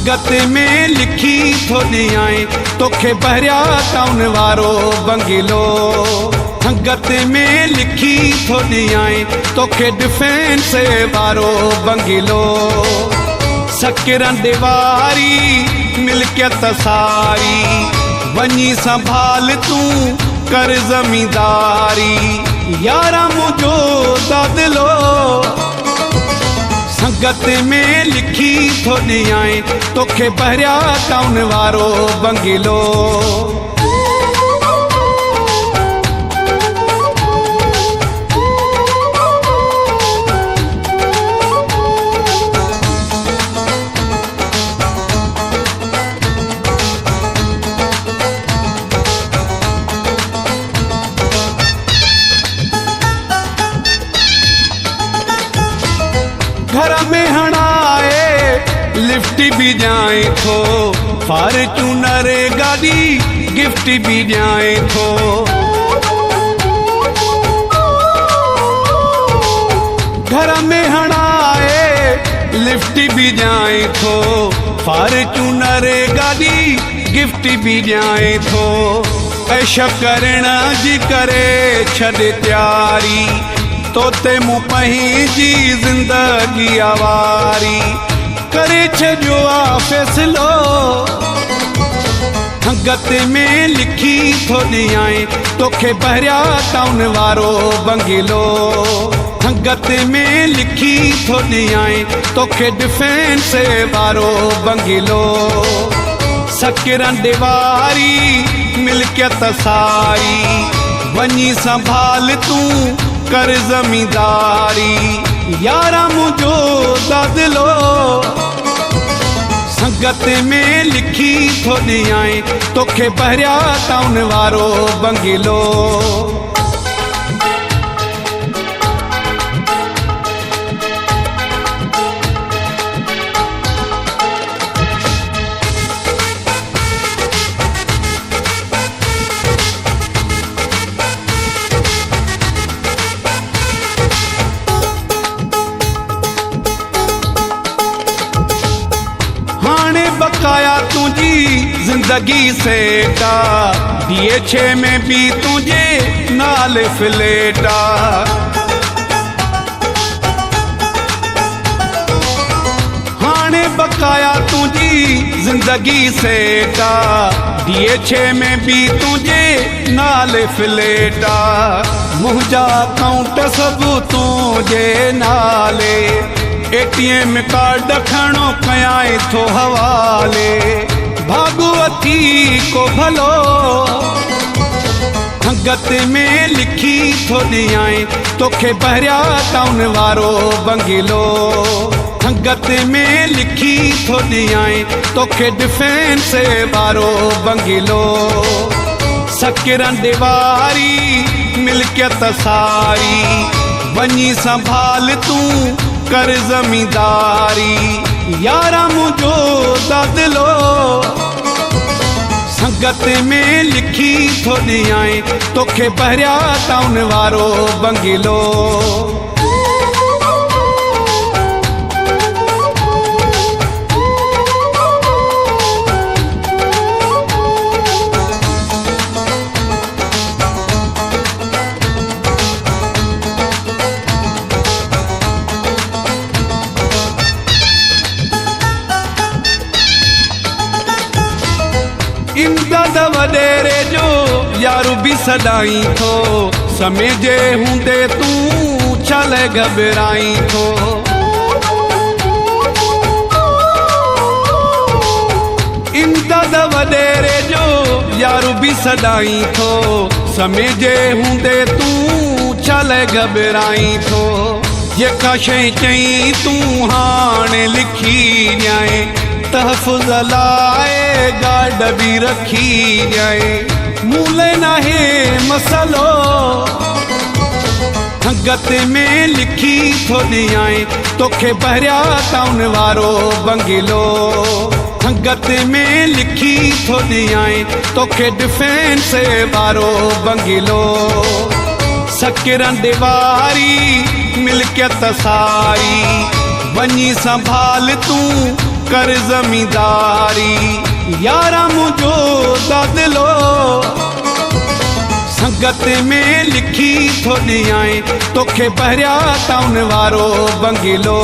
संगत में लिखी थो ॾियां तोखे भरिया टाउन वारो बंगलो। संगत में लिखी थो ॾियां तोखे डिफेंस वारो बंगलो। सकिरंद वारी मिल्कियत सारी वञी संभाल तूं कर ज़मींदारी। यारा मुझो दादिलो संगत में लिखी थो ॾियां तोखे भरिया टाउन वारो बंगलो। घर में हणाए लिफ्ट भी जाए थो, फॉर्च्यूनर गाड़ी गिफ्ट भी जाए थो। घर में हणाए लिफ्ट भी जाए थो, फॉर्च्यूनर गाड़ी गिफ्ट भी जाए थो। ऐश करण जी करे छॾ तैयारी तोते मूं पंहिंजी ज़िंदगी आवारी करे छॾियो आ फ़ैसिलो। संगत में लिखी थो ॾियां तोखे भरिया टाउन वारो बंगलो। संगत में लिखी थो ॾियां तोखे डिफेंस वारो बंगलो। सकिरंद वारी मिल्कियत सारी वञी संभाल तूं कर ज़मींदारी। यारा मुझो दादिलो संगत में लिखी थो ॾियां तोखे भरिया टाउन वारो बंगलो। बकाया तुझी जिंदगी सेटा DH में भी तुझे नाल फ्लेटा। हाणे बकाया तुझी जिंदगी सेटा DH में भी तुझे नाल फ्लेटा। मुंहिंजा अकाउंट सब तुझे नाले ATM कार्ड खणो कयां थो हवाले। भागवती को भलो संगत में लिखी थो ॾियां तोखे भरिया टाउन वारो बंगलो। संगत में लिखी थो ॾियां तोखे डिफेंस वारो बंगलो। सकिरंद वारी मिल्कियत सारी वञी संभाल तूं कर ज़मींदारी। यारा मुझो दादिलो संगत में लिखी थो ॾियां तोखे भरिया टाउन वारो बंगलो। इमदाद वॾेरे जो यारू भी सदाई थो, समय जे हूंदे तूं छा लाइ घबराई थो। इमदाद वॾेरे जो यारू भी सदाई थो, समय जे हूंदे तूं छा लाइ घबराई थो। जेका शइ चई तूं हाणे लिखी ॾियां तहफ़ुज़ लाइ गार्ड भी रखी जाए। मूले नाहे मसलो संगत में लिखी थो ॾियां तोखे भरिया टाउन वारो बंगलो। संगत में लिखी थो ॾियां तोखे डिफेंस वारो बंगलो। सकिरंद वारी मिल्कियत सारी वञी संभाल तूं कर जमींदारी यारा मुझो दादलो संगत में लिखी थो ॾियां तोखे पहिरियां टाउन वारो बंगलो